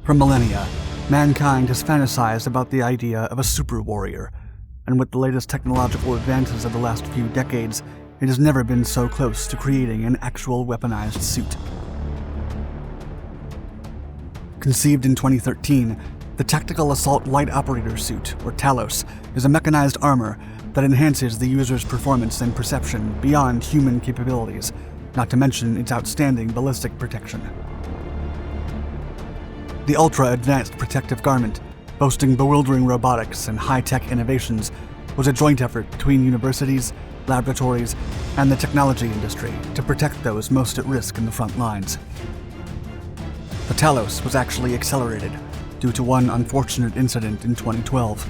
For millennia, mankind has fantasized about the idea of a super warrior, and with the latest technological advances of the last few decades, it has never been so close to creating an actual weaponized suit. Conceived in 2013, the Tactical Assault Light Operator Suit, or TALOS, is a mechanized armor that enhances the user's performance and perception beyond human capabilities, not to mention its outstanding ballistic protection. The ultra-advanced protective garment, boasting bewildering robotics and high-tech innovations, was a joint effort between universities, laboratories, and the technology industry to protect those most at risk in the front lines. The TALOS was actually accelerated due to one unfortunate incident in 2012.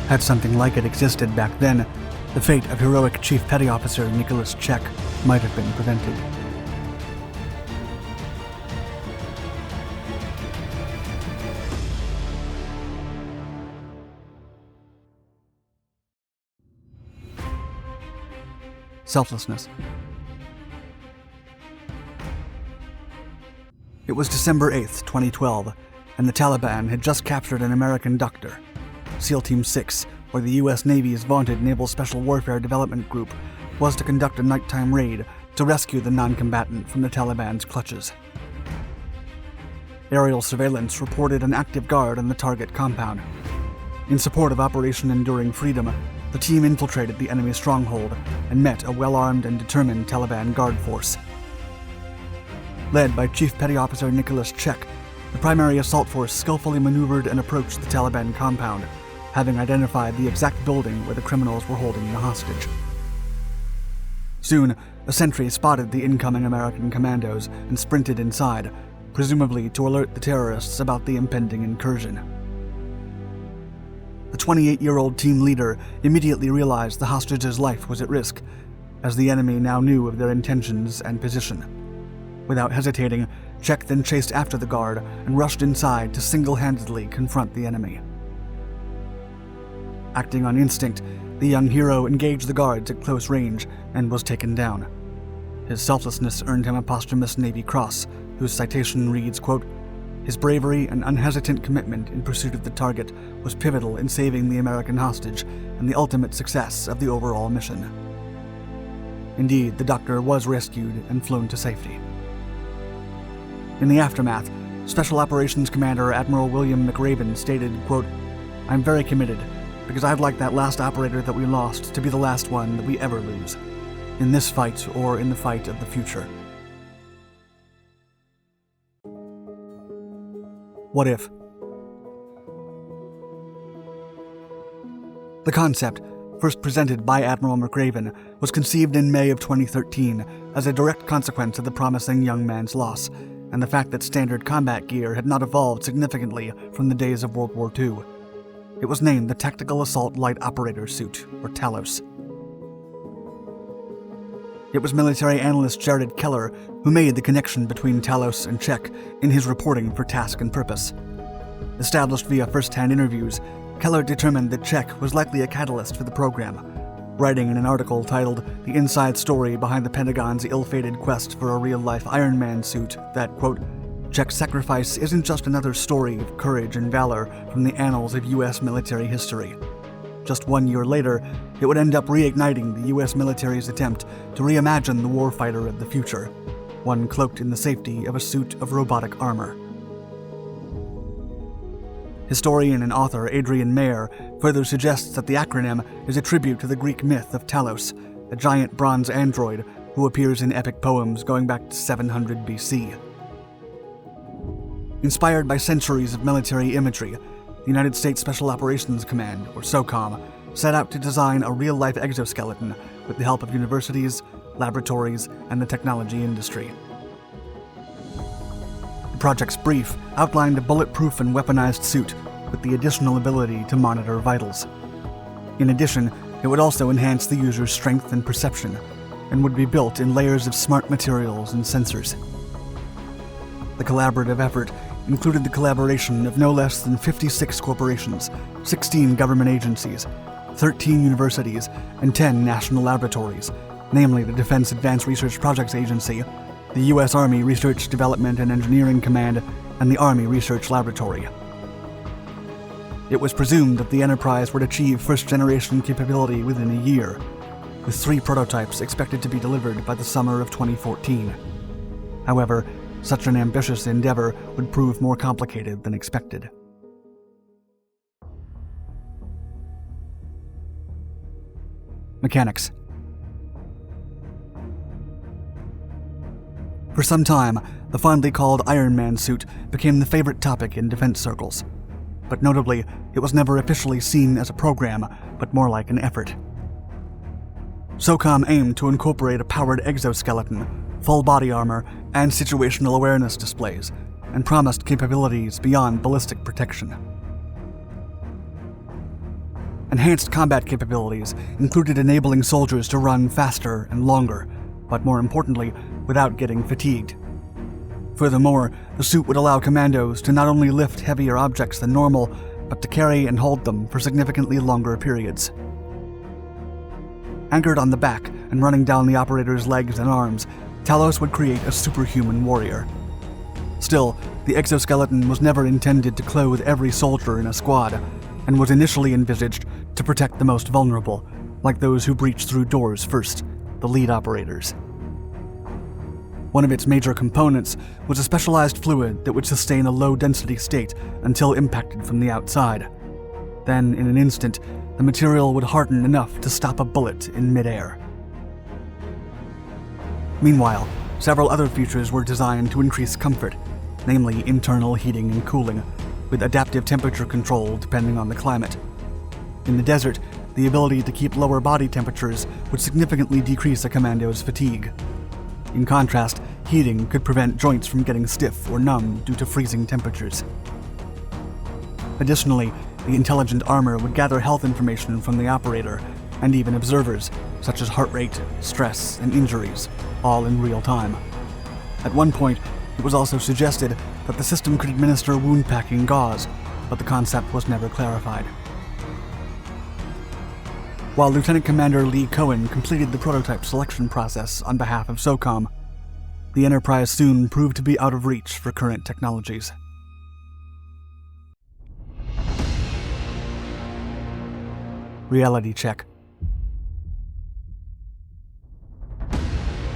Had something like it existed back then, the fate of heroic Chief Petty Officer Nicolas Checque might have been prevented. Selflessness. It was December 8th, 2012, and the Taliban had just captured an American doctor. SEAL Team 6, or the U.S. Navy's vaunted Naval Special Warfare Development Group, was to conduct a nighttime raid to rescue the non-combatant from the Taliban's clutches. Aerial surveillance reported an active guard on the target compound. In support of Operation Enduring Freedom, the team infiltrated the enemy stronghold and met a well-armed and determined Taliban guard force. Led by Chief Petty Officer Nicolas Checque, the primary assault force skillfully maneuvered and approached the Taliban compound, having identified the exact building where the criminals were holding the hostage. Soon, a sentry spotted the incoming American commandos and sprinted inside, presumably to alert the terrorists about the impending incursion. The 28-year-old team leader immediately realized the hostage's life was at risk, as the enemy now knew of their intentions and position. Without hesitating, Checque then chased after the guard and rushed inside to single-handedly confront the enemy. Acting on instinct, the young hero engaged the guards at close range and was taken down. His selflessness earned him a posthumous Navy Cross, whose citation reads, quote, "His bravery and unhesitant commitment in pursuit of the target was pivotal in saving the American hostage and the ultimate success of the overall mission." Indeed, the doctor was rescued and flown to safety. In the aftermath, Special Operations Commander Admiral William McRaven stated, quote, "I'm very committed, because I'd like that last operator that we lost to be the last one that we ever lose, in this fight or in the fight of the future." What if? The concept, first presented by Admiral McRaven, was conceived in May of 2013 as a direct consequence of the promising young man's loss, and the fact that standard combat gear had not evolved significantly from the days of World War II. It was named the Tactical Assault Light Operator Suit, or TALOS. It was military analyst Jared Keller who made the connection between TALOS and Checque in his reporting for Task and Purpose. Established via first-hand interviews, Keller determined that Checque was likely a catalyst for the program, writing in an article titled "The Inside Story Behind the Pentagon's Ill-Fated Quest for a Real-Life Iron Man Suit" that, quote, "Checque's sacrifice isn't just another story of courage and valor from the annals of U.S. military history. Just 1 year later, it would end up reigniting the U.S. military's attempt to reimagine the warfighter of the future, one cloaked in the safety of a suit of robotic armor." Historian and author Adrian Mayer further suggests that the acronym is a tribute to the Greek myth of Talos, a giant bronze android who appears in epic poems going back to 700 BC. Inspired by centuries of military imagery, the United States Special Operations Command, or SOCOM, set out to design a real-life exoskeleton with the help of universities, laboratories, and the technology industry. The project's brief outlined a bulletproof and weaponized suit with the additional ability to monitor vitals. In addition, it would also enhance the user's strength and perception, and would be built in layers of smart materials and sensors. The collaborative effort included the collaboration of no less than 56 corporations, 16 government agencies, 13 universities, and 10 national laboratories, namely the Defense Advanced Research Projects Agency, the U.S. Army Research, Development, and Engineering Command, and the Army Research Laboratory. It was presumed that the Enterprise would achieve first-generation capability within a year, with 3 prototypes expected to be delivered by the summer of 2014. However, such an ambitious endeavor would prove more complicated than expected. Mechanics. For some time, the fondly called Iron Man suit became the favorite topic in defense circles. But notably, it was never officially seen as a program, but more like an effort. SOCOM aimed to incorporate a powered exoskeleton, full body armor, and situational awareness displays, and promised capabilities beyond ballistic protection. Enhanced combat capabilities included enabling soldiers to run faster and longer, but more importantly, without getting fatigued. Furthermore, the suit would allow commandos to not only lift heavier objects than normal, but to carry and hold them for significantly longer periods. Anchored on the back and running down the operator's legs and arms, TALOS would create a superhuman warrior. Still, the exoskeleton was never intended to clothe every soldier in a squad, and was initially envisaged to protect the most vulnerable, like those who breach through doors first, the lead operators. One of its major components was a specialized fluid that would sustain a low-density state until impacted from the outside. Then, in an instant, the material would harden enough to stop a bullet in midair. Meanwhile, several other features were designed to increase comfort, namely internal heating and cooling, with adaptive temperature control depending on the climate. In the desert, the ability to keep lower body temperatures would significantly decrease a commando's fatigue. In contrast, heating could prevent joints from getting stiff or numb due to freezing temperatures. Additionally, the intelligent armor would gather health information from the operator, and even observers, such as heart rate, stress, and injuries, all in real time. At one point, it was also suggested that the system could administer wound-packing gauze, but the concept was never clarified. While Lieutenant Commander Lee Cohen completed the prototype selection process on behalf of SOCOM, the Enterprise soon proved to be out of reach for current technologies. Reality check.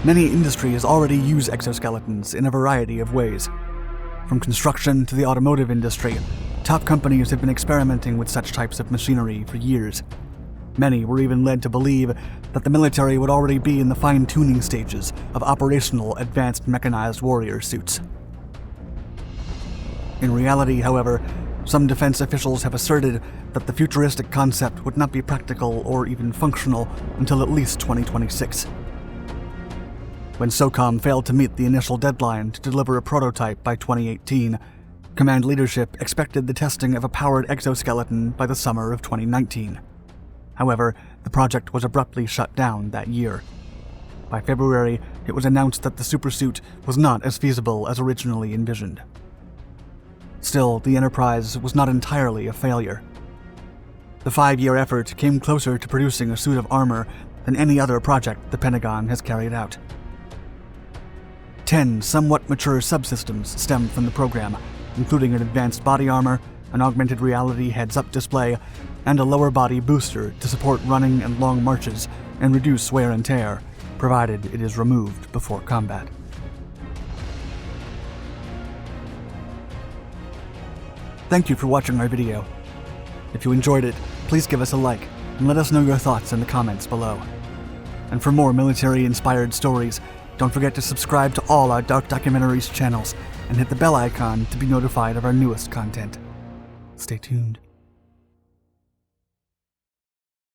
Many industries already use exoskeletons in a variety of ways. From construction to the automotive industry, top companies have been experimenting with such types of machinery for years. Many were even led to believe that the military would already be in the fine-tuning stages of operational advanced mechanized warrior suits. In reality, however, some defense officials have asserted that the futuristic concept would not be practical or even functional until at least 2026. When SOCOM failed to meet the initial deadline to deliver a prototype by 2018, command leadership expected the testing of a powered exoskeleton by the summer of 2019. However, the project was abruptly shut down that year. By February, it was announced that the supersuit was not as feasible as originally envisioned. Still, the Enterprise was not entirely a failure. The 5-year effort came closer to producing a suit of armor than any other project the Pentagon has carried out. 10 somewhat mature subsystems stemmed from the program, including an advanced body armor, an augmented reality heads-up display, and a lower body booster to support running and long marches and reduce wear and tear, provided it is removed before combat. Thank you for watching our video. If you enjoyed it, please give us a like and let us know your thoughts in the comments below. And for more military-inspired stories, don't forget to subscribe to all our Dark Documentaries channels and hit the bell icon to be notified of our newest content. Stay tuned.